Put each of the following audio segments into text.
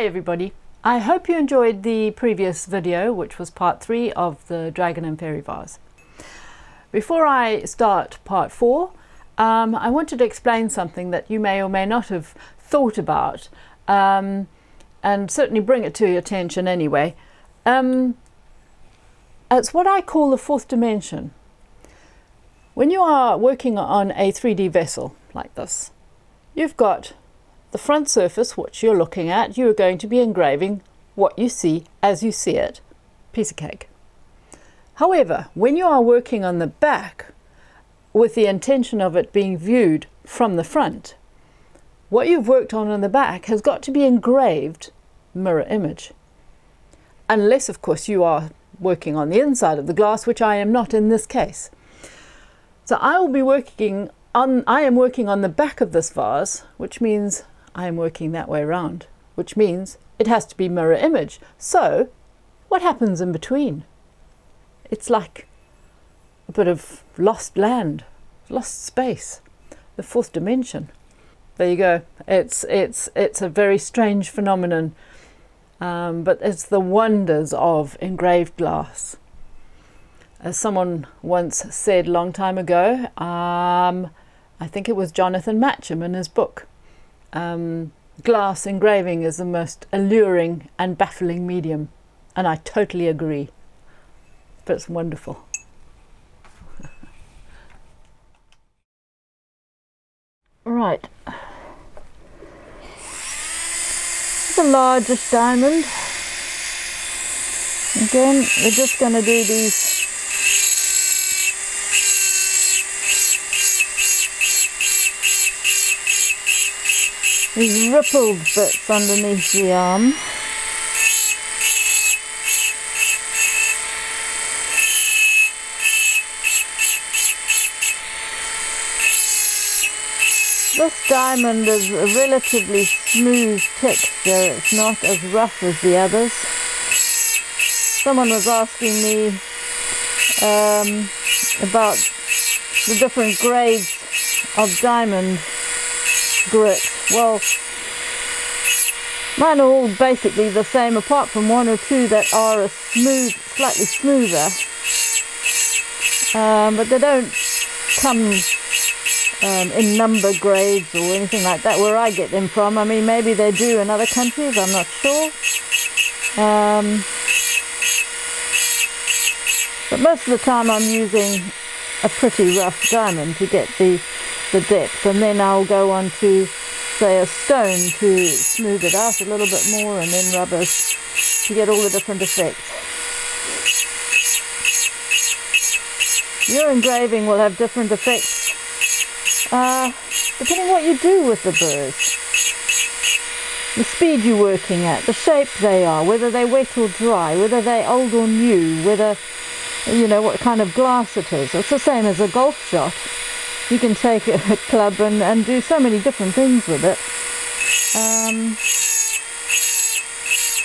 Hi everybody, I hope you enjoyed the previous video, which was part 3 of the Dragon and Fairy Vase. Before I start part 4, I wanted to explain something that you may or may not have thought about, and certainly bring it to your attention anyway. It's what I call the fourth dimension. When you are working on a 3D vessel like this, you've got the front surface, which you're looking at. You're going to be engraving what you see as you see it. Piece of cake. However, when you are working on the back with the intention of it being viewed from the front, what you've worked on the back has got to be engraved mirror image. Unless, of course, you are working on the inside of the glass, which I am not in this case. So I am working on the back of this vase, which means I am working that way around, which means it has to be mirror image. So what happens in between? It's like a bit of lost land, lost space, the fourth dimension. There you go. It's a very strange phenomenon, but it's the wonders of engraved glass. As someone once said a long time ago, I think it was Jonathan Matcham in his book, glass engraving is the most alluring and baffling medium, and I totally agree. But it's wonderful. Right. The largest diamond. Again, we're just going to do these rippled bits underneath the arm. This diamond is a relatively smooth texture. It's not as rough as the others. Someone was asking me about the different grades of diamond grit. Well, mine are all basically the same, apart from one or two that are slightly smoother. But they don't come in number grades or anything like that where I get them from. I mean, maybe they do in other countries, I'm not sure. But most of the time I'm using a pretty rough diamond to get the depth, and then I'll go on to, say, a stone to smooth it out a little bit more, and then rubbers to get all the different effects. Your engraving will have different effects depending what you do with the burrs, the speed you're working at, the shape they are, whether they're wet or dry, whether they're old or new, whether, you know, what kind of glass it is. It's the same as a golf shot. You can take a club and do so many different things with it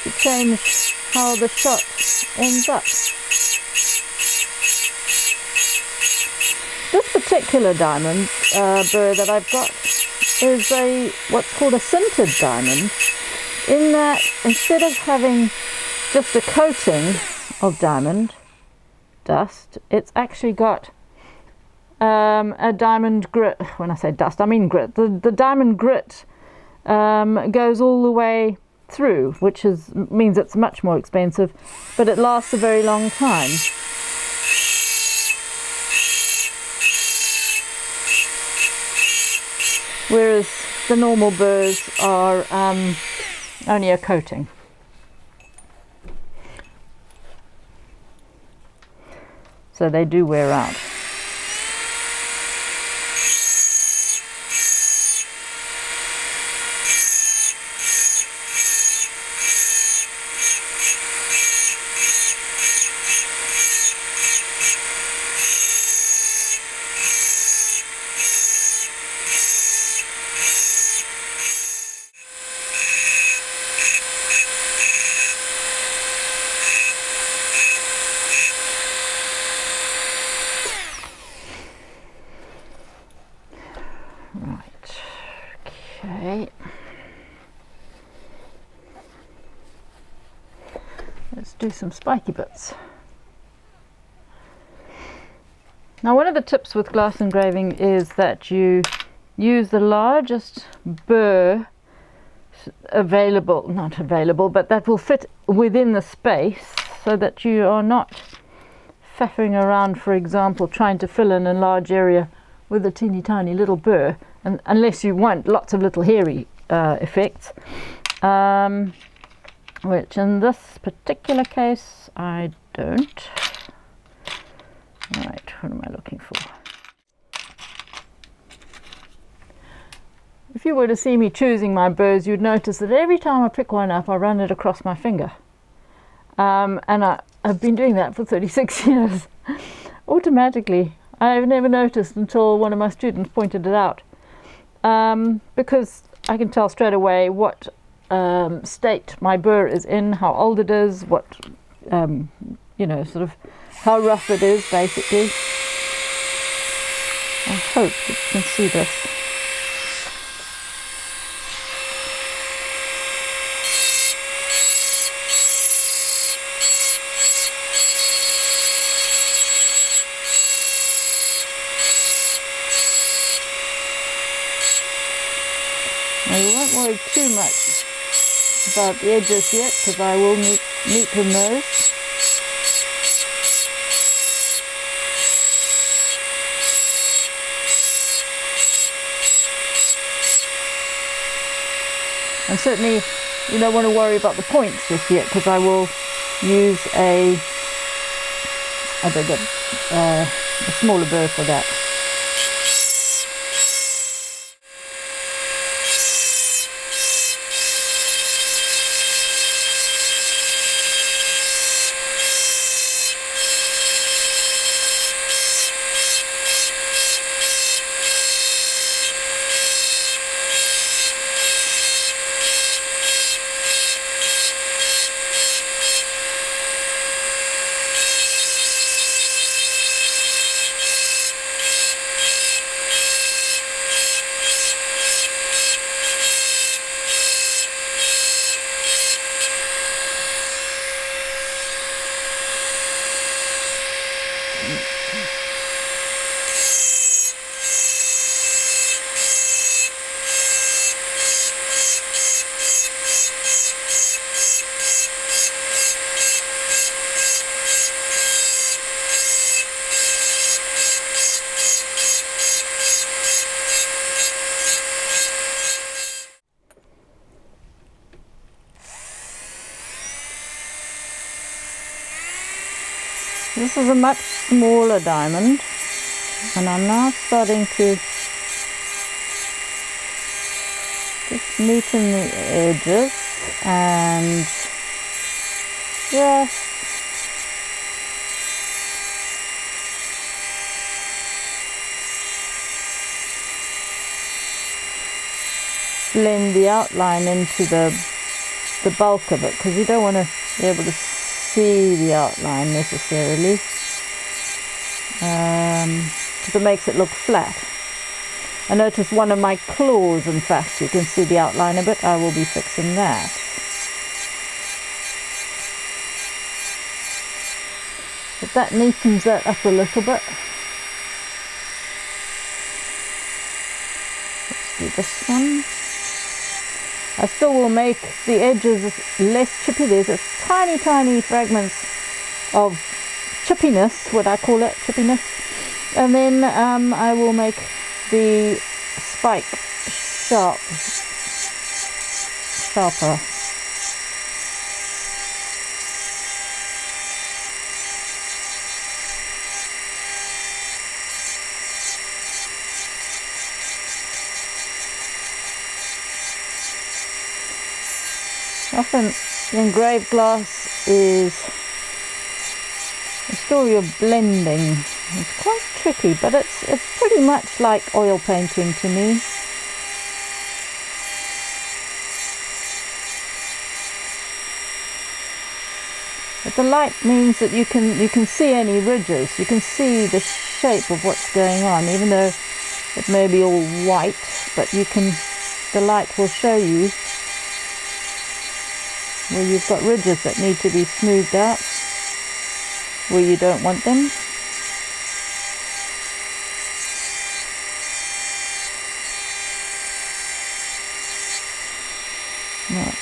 to change how the shot ends up. This particular diamond burr that I've got is what's called a sintered diamond, in that instead of having just a coating of diamond dust, it's actually got a diamond grit. When I say dust, I mean grit. The diamond grit goes all the way through, which means it's much more expensive, but it lasts a very long time. Whereas the normal burrs are only a coating. So they do wear out. Right, okay. do some spiky bits. Now, one of the tips with glass engraving is that you use the largest burr not available, but that will fit within the space, so that you are not faffing around, for example, trying to fill in a large area with a teeny tiny little burr, and unless you want lots of little hairy effects, which in this particular case I don't. Right, what am I looking for? If you were to see me choosing my burrs, you'd notice that every time I pick one up, I run it across my finger. And I've been doing that for 36 years. Automatically. I've never noticed until one of my students pointed it out. Because I can tell straight away what state my burr is in, how old it is, what, sort of how rough it is, basically. I hope you can see this. Now, you won't worry too much about the edges yet, because I will neaten those. And certainly you don't want to worry about the points just yet, because I will use a smaller burr for that. This is a much smaller diamond, and I'm now starting to just neaten the edges and just blend the outline into the bulk of it, because you don't want to be able to see the outline necessarily, because it makes it look flat. I noticed one of my claws, in fact, you can see the outline a bit. I will be fixing that. But that neatens that up a little bit. Let's do this one. I still will make the edges less chippy. There's a tiny, tiny fragments of chippiness, what I call it, chippiness. And then I will make the spike sharper. Often engraved glass is a story of blending. It's quite tricky, but it's pretty much like oil painting to me. But the light means that you can see any ridges. You can see the shape of what's going on, even though it may be all white, but the light will show you where you've got ridges that need to be smoothed out where you don't want them. Right.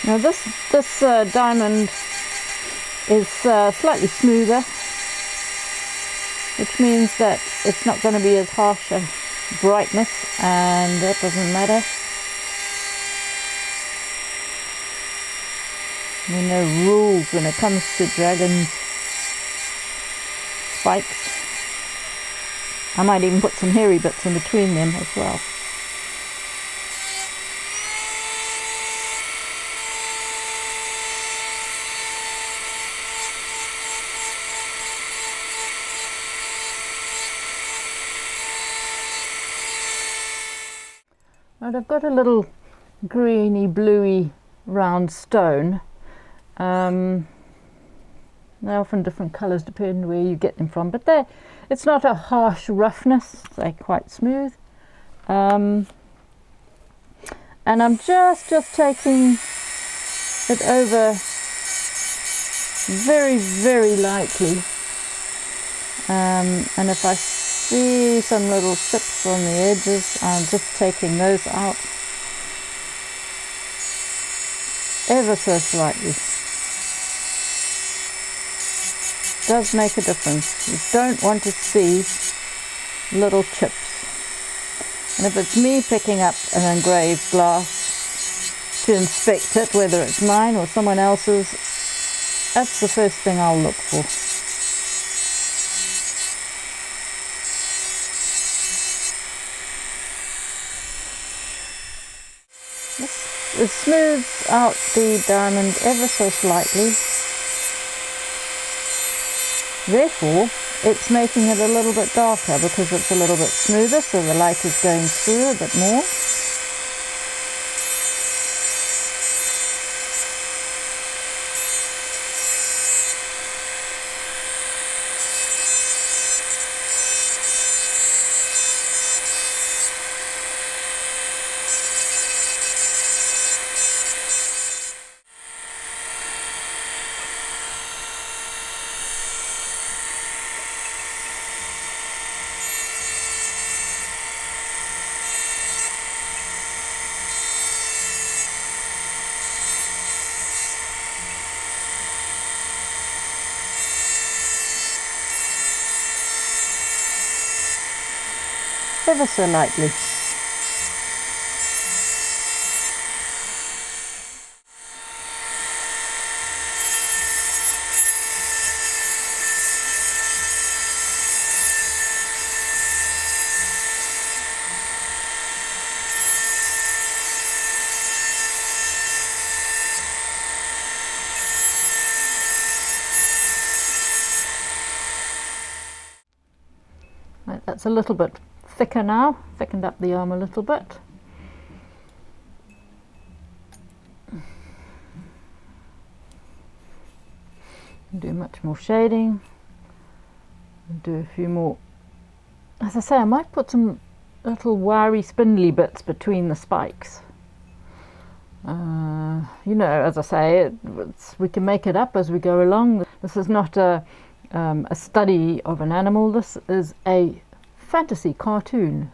Now this diamond is slightly smoother, which means that it's not going to be as harsh a brightness, and that doesn't matter. There are no rules when it comes to dragon spikes. I might even put some hairy bits in between them as well. Right, I've got a little greeny, bluey, round stone. They're often different colours depending where you get them from, but it's not a harsh roughness, they're quite smooth. And I'm just taking it over very, very lightly. And if I see some little chips on the edges, I'm just taking those out ever so slightly. Does make a difference. You don't want to see little chips. And if it's me picking up an engraved glass to inspect it, whether it's mine or someone else's, that's the first thing I'll look for. It smooths out the diamond ever so slightly. Therefore, it's making it a little bit darker because it's a little bit smoother, so the light is going through a bit more. Ever so lightly. Right, that's a little bit thicker now, thickened up the arm a little bit. Do much more shading, do a few more. As I say, I might put some little wiry spindly bits between the spikes. You know, as I say, we can make it up as we go along. This is not a study of an animal, this is a fantasy cartoon